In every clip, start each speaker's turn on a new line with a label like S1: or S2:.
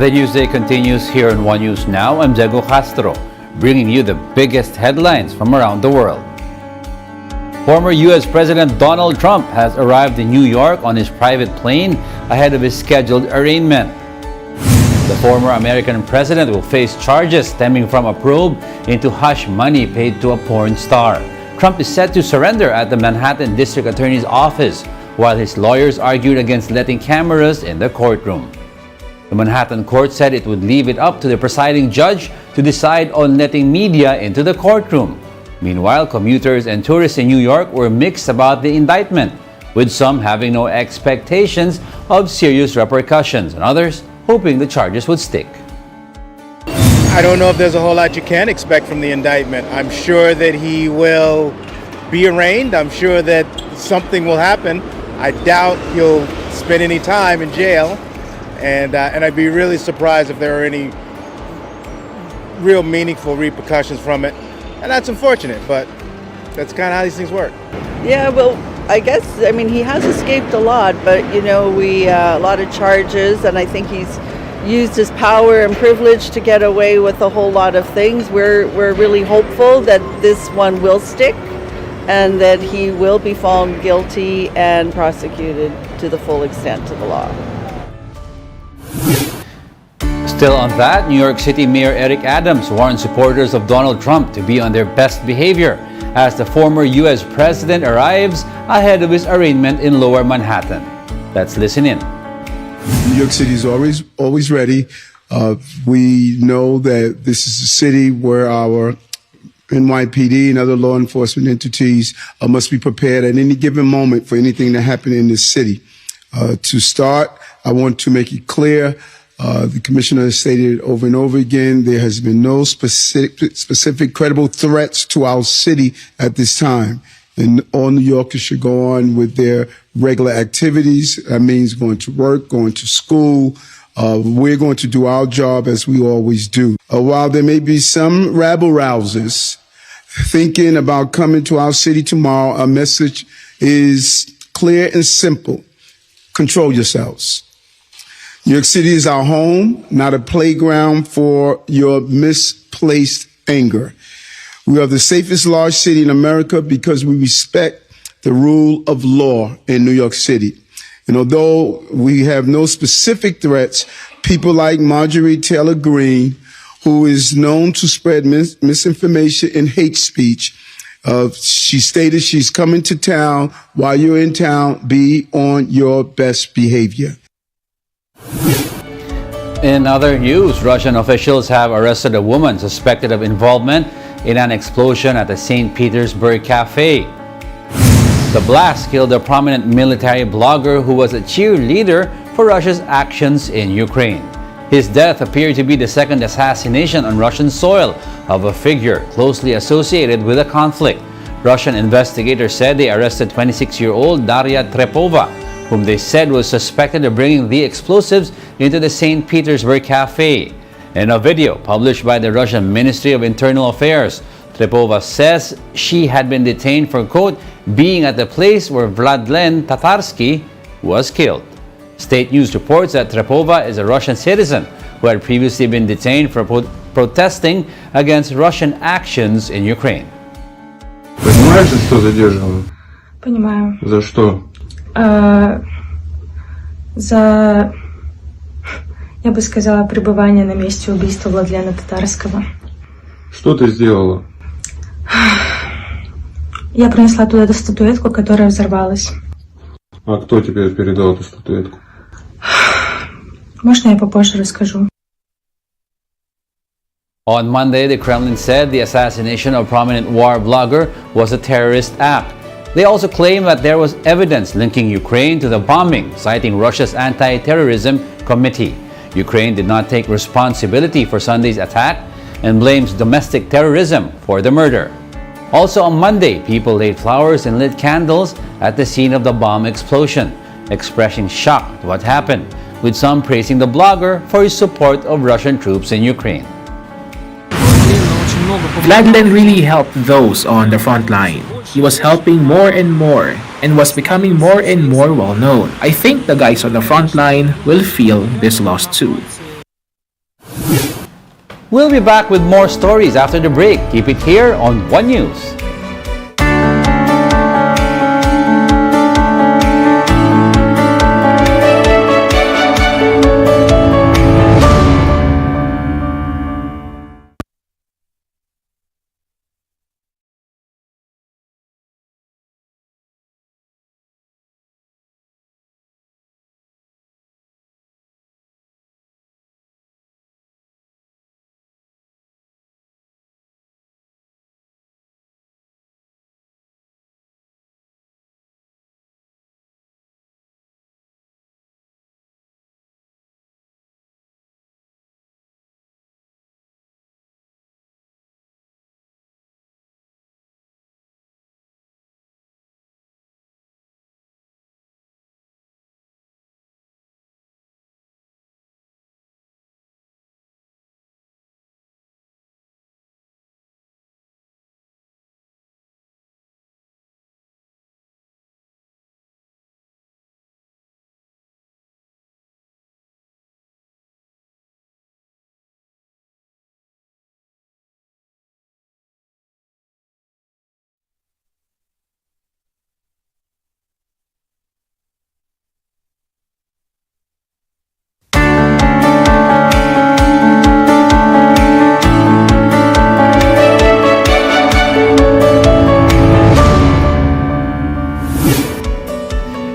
S1: The Newsday continues here on One News Now. I'm Diego Castro, bringing you the biggest headlines from around the world. Former U.S. President Donald Trump has arrived in New York on his private plane ahead of his scheduled arraignment. The former American president will face charges stemming from a probe into hush money paid to a porn star. Trump is set to surrender at the Manhattan District Attorney's office, while his lawyers argued against letting cameras in the courtroom. The Manhattan court said it would leave it up to the presiding judge to decide on letting media into the courtroom. Meanwhile, commuters and tourists in New York were mixed about the indictment, with some having no expectations of serious repercussions and others hoping the charges would stick.
S2: I don't know if there's a whole lot you can expect from the indictment. I'm sure that he will be arraigned. I'm sure that something will happen. I doubt he'll spend any time in jail. And I'd be really surprised if there are any real meaningful repercussions from it. And that's unfortunate, but that's kind of how these things work.
S3: Yeah, well, I guess, he has escaped a lot, but, a lot of charges, and I think he's used his power and privilege to get away with a whole lot of things. We're really hopeful that this one will stick and that he will be found guilty and prosecuted to the full extent of the law.
S1: Still on that, New York City Mayor Eric Adams warned supporters of Donald Trump to be on their best behavior as the former U.S. president arrives ahead of his arraignment in Lower Manhattan. Let's listen in.
S4: New York City is always ready. We know that this is a city where our NYPD and other law enforcement entities must be prepared at any given moment for anything to happen in this city. To start, I want to make it clear, the commissioner has stated over and over again, there has been no specific credible threats to our city at this time. And all New Yorkers should go on with their regular activities. That means going to work, going to school. We're going to do our job as we always do. While there may be some rabble-rousers thinking about coming to our city tomorrow, our message is clear and simple. Control yourselves. New York City is our home, not a playground for your misplaced anger. We are the safest large city in America because we respect the rule of law in New York City. And although we have no specific threats, people like Marjorie Taylor Greene, who is known to spread misinformation and hate speech, she stated she's coming to town. While you're in town, be on your best behavior.
S1: In other news, Russian officials have arrested a woman suspected of involvement in an explosion at the St. Petersburg cafe. The blast killed a prominent military blogger who was a cheerleader for Russia's actions in Ukraine. His death appeared to be the second assassination on Russian soil of a figure closely associated with the conflict. Russian investigators said they arrested 26-year-old Daria Trepova, whom they said was suspected of bringing the explosives into the St. Petersburg cafe. In a video published by the Russian Ministry of Internal Affairs, Trepova says she had been detained for, quote, being at the place where Vladlen Tatarsky was killed. State News reports that Trepova is a Russian citizen who had previously been detained for protesting against Russian actions in Ukraine.
S5: Понимаешь, за что задерживала?
S6: Понимаю.
S5: За что?
S6: За, я бы сказала, пребывание на месте убийства Владлена Татарского.
S5: Что ты сделала?
S6: Я принесла туда статуэтку, которая взорвалась.
S5: А кто тебе передал эту статуэтку?
S6: Можно я попозже расскажу?
S1: On Monday, the Kremlin said the assassination of prominent war blogger was a terrorist act. They also claim that there was evidence linking Ukraine to the bombing, citing Russia's anti-terrorism committee. Ukraine did not take responsibility for Sunday's attack and blames domestic terrorism for the murder. Also on Monday, people laid flowers and lit candles at the scene of the bomb explosion, expressing shock at what happened, with some praising the blogger for his support of Russian troops in Ukraine.
S7: Vladlen really helped those on the front line. He was helping more and more and was becoming more and more well known. I think the guys on the front line will feel this loss too.
S1: We'll be back with more stories after the break. Keep it here on One News.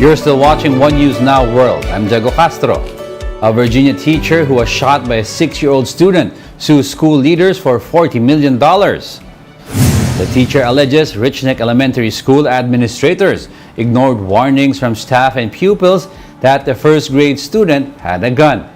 S1: You're still watching One News Now World. I'm Diego Castro. A Virginia teacher who was shot by a 6-year-old student sues school leaders for $40 million. The teacher alleges Rich Neck Elementary School administrators ignored warnings from staff and pupils that the first grade student had a gun.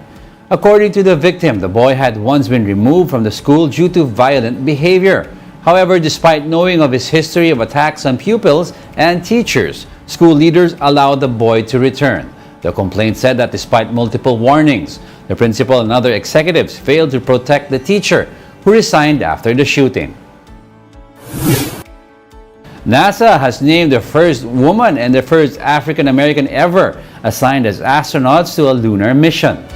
S1: According to the victim, the boy had once been removed from the school due to violent behavior. However, despite knowing of his history of attacks on pupils and teachers, school leaders allowed the boy to return. The complaint said that despite multiple warnings, the principal and other executives failed to protect the teacher, who resigned after the shooting. NASA has named the first woman and the first African American ever assigned as astronauts to a lunar mission.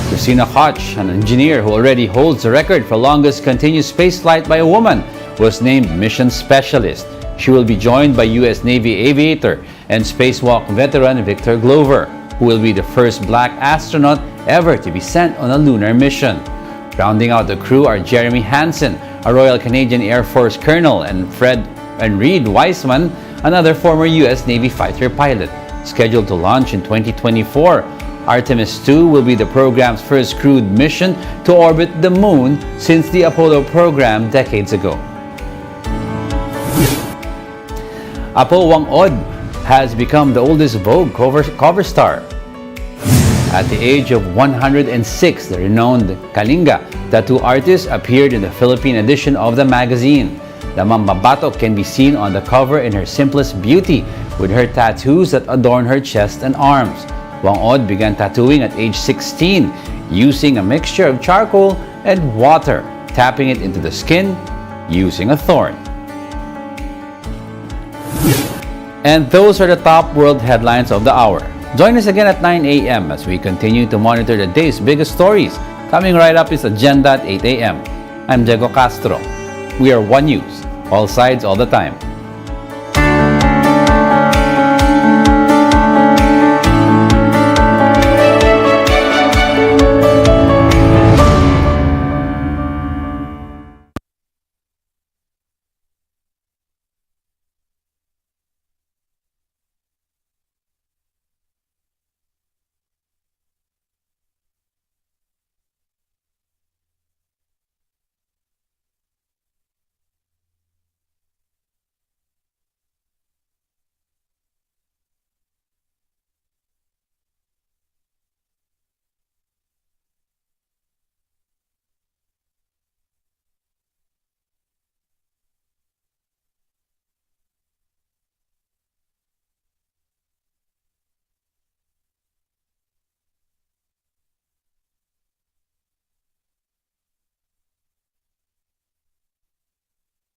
S1: Christina Koch, an engineer who already holds the record for longest continuous spaceflight by a woman, was named mission specialist. She will be joined by U.S. Navy aviator and spacewalk veteran Victor Glover, who will be the first black astronaut ever to be sent on a lunar mission. Rounding out the crew are Jeremy Hansen, a Royal Canadian Air Force colonel, and Reed Wiseman, another former U.S. Navy fighter pilot. Scheduled to launch in 2024, Artemis II will be the program's first crewed mission to orbit the moon since the Apollo program decades ago. Apo Wang-od has become the oldest Vogue cover star. At the age of 106, the renowned Kalinga tattoo artist appeared in the Philippine edition of the magazine. The Mambabatok can be seen on the cover in her simplest beauty, with her tattoos that adorn her chest and arms. Wang-od began tattooing at age 16, using a mixture of charcoal and water, tapping it into the skin using a thorn. And those are the top world headlines of the hour. Join us again at 9 a.m. as we continue to monitor the day's biggest stories. Coming right up is Agenda at 8 a.m. I'm Diego Castro. We are One News, all sides, all the time.